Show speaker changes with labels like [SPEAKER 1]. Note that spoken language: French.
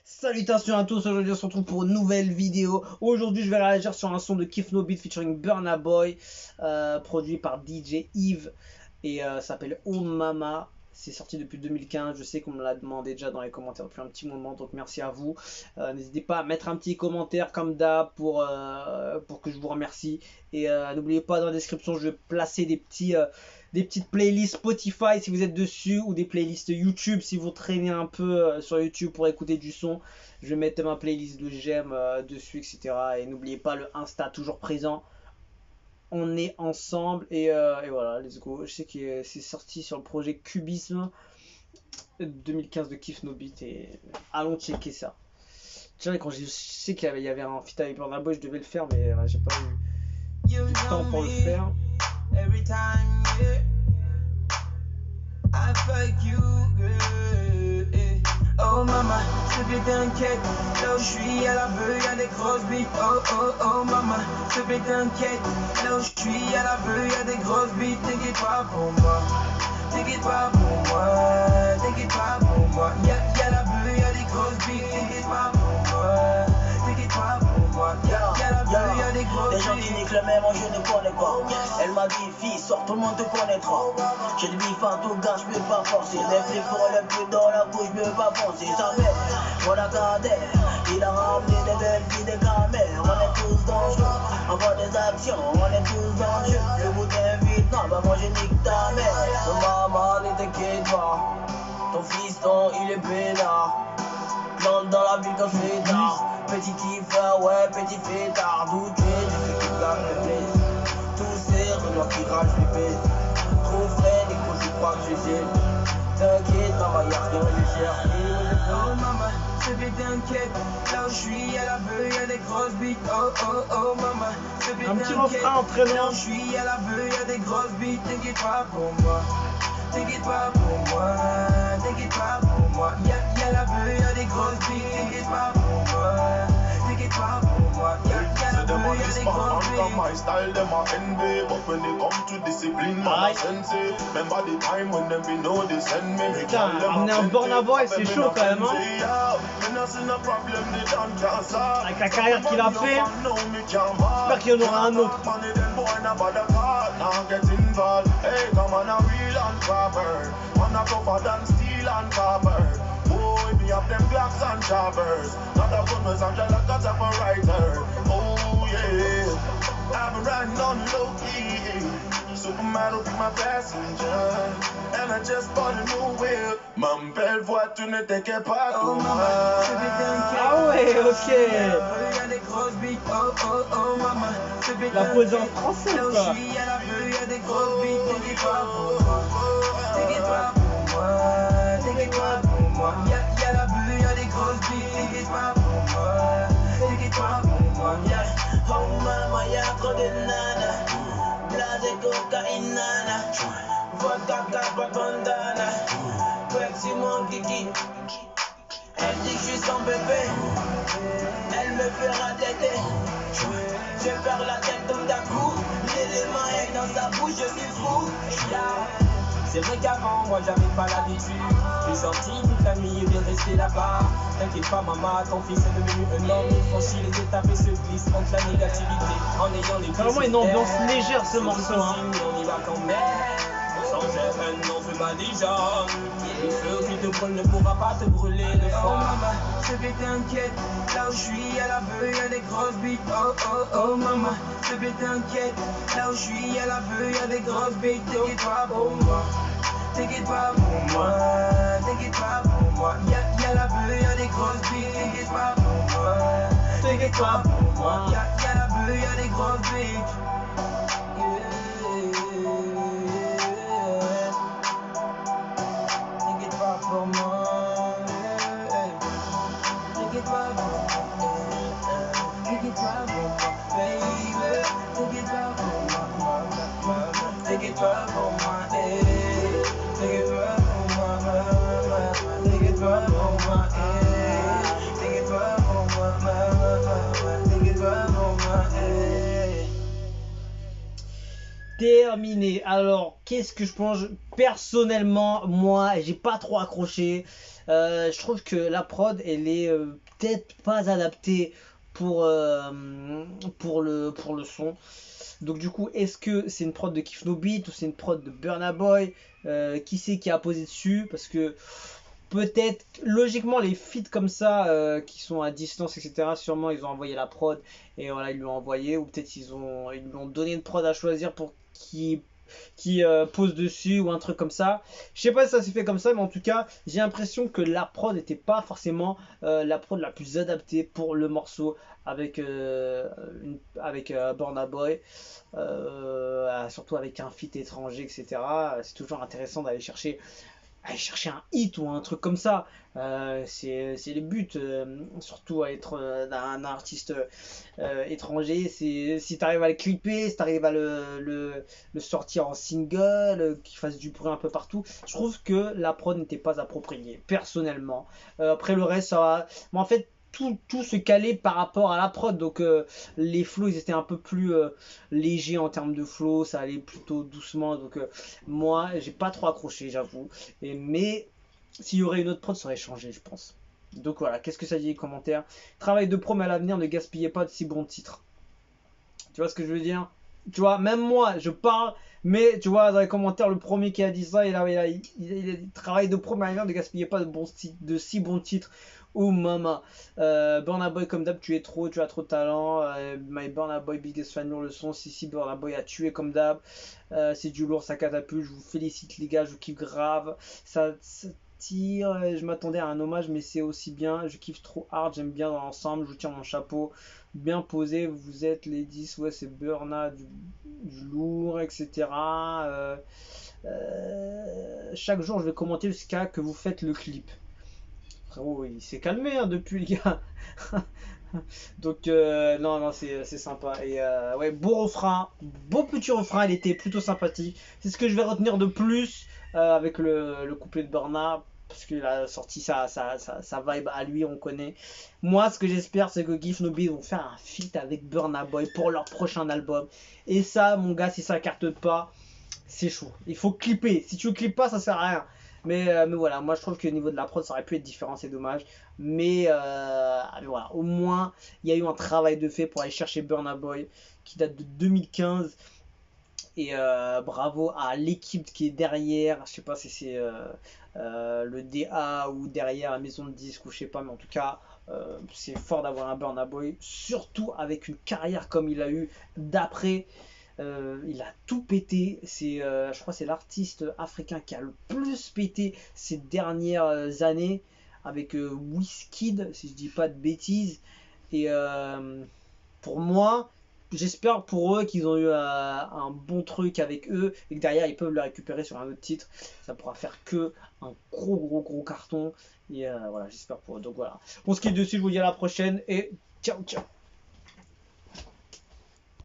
[SPEAKER 1] Salutations à tous, aujourd'hui on se retrouve pour une nouvelle vidéo. Aujourd'hui je vais réagir sur un son de Kif No Beat featuring Burna Boy, produit par DJ Yves, et ça s'appelle Oh Mama. C'est sorti depuis 2015, je sais qu'on me l'a demandé déjà dans les commentaires depuis un petit moment, donc merci à vous. N'hésitez pas à mettre un petit commentaire comme d'hab pour que je vous remercie. Et n'oubliez pas, dans la description je vais placer des petites playlists Spotify si vous êtes dessus, ou des playlists YouTube si vous traînez un peu sur YouTube pour écouter du son. Je vais mettre ma playlist de j'aime dessus, etc. Et n'oubliez pas le Insta toujours présent. On est ensemble et voilà, let's go. Je sais que c'est sorti sur le projet Cubisme 2015 de Kif No Beat, et allons checker ça. Tiens, quand je sais qu'il y avait un feat avec Burna Boy, je devais le faire, mais j'ai pas eu du temps pour le faire.
[SPEAKER 2] Every time, yeah, I fuck you, girl, yeah. Oh maman, s'il te plaît t'inquiète, là où je suis à la beuh, y'a des grosses bites. Oh oh oh maman, s'il te plaît t'inquiète, là où je suis à la beuh, y'a des grosses bites. T'inquiète pas pour moi, t'inquiète pas pour moi, t'inquiète pas pour moi. Y'a la beuh, y'a des grosses bites. T'inquiète pas pour moi, t'inquiète pas pour moi. Y'a la beuh, y'a des grosses bites.
[SPEAKER 3] Les gens qui niquent le même, je ne connais pas. Elle m'a dit, fille, sors, tout le monde te connaîtra. J'ai le bif à tout gars, je peux pas forcer. Les flics pour le plus dans la bouche, je peux pas foncer. Jamais, mon acadère, il a ramené des belles filles, des camères. On est tous dangereux, on voit des actions, on est tous dangereux. Le bout t'invite, non, bah moi je nique ta mère. Oh maman, ne t'inquiète pas, ton fiston, il est peinard. Plante dans la ville quand je fais tard. Petit kiffeur, ouais, petit fêtard. D'où tu es, je sais que ça me plaît. Tous ces renois qui ragent, je les baise. Trop frais, des coups, je crois que je gèle. T'inquiète, maman, y'a rien de cher.
[SPEAKER 2] Oh maman, s'il te plaît t'inquiète, là où je suis à la beuh, y'a des grosses bites. Oh oh oh maman, s'il te plaît
[SPEAKER 1] Un petit
[SPEAKER 2] t'inquiète,
[SPEAKER 1] refrain entraînant.
[SPEAKER 2] là où je suis à la beuh, y'a des grosses bites. T'inquiète pas pour moi, t'inquiète pas pour moi, t'inquiète pas pour moi. Y'a la beuh, y'a des grosses bites. T'inquiète pas pour moi, t'inquiète pas pour moi. Y'a la beuh, y'a des grosses bites.
[SPEAKER 4] My style, them a envy, but when they come to discipline, man, I sense it. Remember the time when them be know they send me.
[SPEAKER 1] Putain, ramener un Burna Boy, c'est chaud quand même, hein. Avec la carrière qu'il a fait, j'espère qu'il y en aura un autre.
[SPEAKER 4] Of them Glocks and Chavers, not a gunners and Jalakas of a writer. Oh yeah, I'm riding on low key. Superman will be my passenger, and I just bought a new wheel. Mam belle voiture, ne t'inquiète pas pour moi.
[SPEAKER 1] Ah ouais, ok.
[SPEAKER 2] Y'a des grosses bites. Oh oh oh maman, s'il te plaît
[SPEAKER 1] La pose en français,
[SPEAKER 2] là où je
[SPEAKER 1] quoi.
[SPEAKER 2] suis à la beuh, y'a des grosses bites. T'inquiète pas pour moi, t'inquiète pas pour moi, t'inquiète pas pour moi. Y'a la beuh, y'a des grosses bites. T'inquiète pas pour moi, t'inquiète pas pour moi.
[SPEAKER 3] Oh maman, y'a trop de nana. Blasé cocaïne nana. Vodka capa condana. Pepsi mon kiki. Elle dit que je suis son bébé. Elle me fera téter. Je perds la tête tout d'un coup. L'élément est dans sa bouche, je suis fou.
[SPEAKER 2] C'est vrai qu'avant, moi j'avais pas l'habitude. Je suis sorti toute la nuit et bien resté là-bas. T'inquiète pas maman, ton fils est devenu un homme. Il franchit les étapes et se glisse entre la négativité. En ayant les
[SPEAKER 1] C'est vraiment une ambiance légère ce morceau, hein.
[SPEAKER 2] On y va quand même. Sans un on fait pas déjà. Le feu qui te brûle ne pourra pas te brûler le fond. Oh maman, s'il te plaît t'inquiète, là où je suis à la beuh, y'a des grosses bites. Oh oh oh maman, s'il te plaît t'inquiète, là où je suis à la beuh, y'a des grosses bites. T'inquiète pas pour moi, t'inquiète pas pour moi, t'inquiète pas pour moi. Y'a la beuh, y'a des grosses bites. T'inquiète pas pour moi, t'inquiète pas pour moi. Y'a la beuh, y'a des grosses bites. T'inquiète pas pour moi, t'inquiète pas pour moi, t'inquiète pas pour moi, baby, t'inquiète pas pour moi, t'inquiète pas pour moi, t'inquiète pas pour moi, t'inquiète pas pour moi, t'inquiète pas pour moi, t'inquiète pas pour moi.
[SPEAKER 1] terminé. Alors, qu'est-ce que je pense? Personnellement, moi, j'ai pas trop accroché. Je trouve que la prod, elle est peut-être pas adaptée pour le son. Donc du coup, est-ce que c'est une prod de Kiff No Beat ou c'est une prod de Burna Boy? Qui c'est qui a posé dessus? Parce que peut-être, logiquement, les feats comme ça, qui sont à distance, etc., sûrement ils ont envoyé la prod et voilà, ils lui ont envoyé, ou peut-être ils lui ont donné une prod à choisir pour qui pose dessus ou un truc comme ça. Je sais pas si ça s'est fait comme ça, mais en tout cas, j'ai l'impression que la prod n'était pas forcément la prod la plus adaptée pour le morceau avec Burna Boy, surtout avec un feat étranger, etc. C'est toujours intéressant aller chercher un hit ou un truc comme ça. C'est le but, surtout à être d'un artiste étranger. Si tu arrives à le clipper, si tu arrives à le sortir en single, qu'il fasse du bruit un peu partout, je trouve que la prod n'était pas appropriée, personnellement. Après le reste, ça va. Mais en fait, tout se calait par rapport à la prod. Donc les flows ils étaient un peu plus légers en termes de flow, ça allait plutôt doucement. Donc moi j'ai pas trop accroché, j'avoue. Mais s'il y aurait une autre prod, ça aurait changé, je pense. Donc voilà, qu'est-ce que ça dit les commentaires? Travail de prom à l'avenir, ne gaspillez pas de si bons titres. Tu vois ce que je veux dire? Tu vois, même moi, je parle, mais tu vois, dans les commentaires, le premier qui a dit ça, il a dit travail de prom à l'avenir, ne gaspillez pas de si bons titres. Oh maman, Burna Boy comme d'hab, tu as trop de talent. My Burna Boy, biggest fan, lourd le son. Si Burna Boy a tué comme d'hab. C'est du lourd, ça catapulte. Je vous félicite les gars, je kiffe grave. Ça tire, je m'attendais à un hommage, mais c'est aussi bien. Je kiffe trop hard, j'aime bien dans l'ensemble. Je vous tiens mon chapeau. Bien posé, vous êtes les 10. Ouais, c'est Burna, du lourd, etc. Chaque jour, je vais commenter jusqu'à que vous faites le clip. Frérot, il s'est calmé hein, depuis, les gars. Donc, non, c'est sympa. Et ouais, beau refrain, beau petit refrain, il était plutôt sympathique. C'est ce que je vais retenir de plus avec le couplet de Burna. Parce qu'il a sorti sa vibe à lui, on connaît. Moi, ce que j'espère, c'est que Kiff No Beat vont faire un feat avec Burna Boy pour leur prochain album. Et ça, mon gars, si ça carte pas, c'est chaud. Il faut clipper. Si tu clips pas, ça sert à rien. Mais voilà, moi je trouve que au niveau de la prod, ça aurait pu être différent, c'est dommage. Mais voilà, au moins, il y a eu un travail de fait pour aller chercher Burna Boy, qui date de 2015. Et bravo à l'équipe qui est derrière. Je sais pas si c'est le DA ou derrière la maison de disques ou je sais pas, mais en tout cas, c'est fort d'avoir un Burna Boy, surtout avec une carrière comme il a eu d'après. Il a tout pété. Je crois que c'est l'artiste africain qui a le plus pété ces dernières années avec Wizkid, si je dis pas de bêtises. Et pour moi, j'espère pour eux qu'ils ont eu un bon truc avec eux et que derrière ils peuvent le récupérer sur un autre titre. Ça pourra faire que un gros carton. Et voilà, j'espère pour eux. Donc voilà. Pour ce qui est dessus, je vous dis à la prochaine et ciao.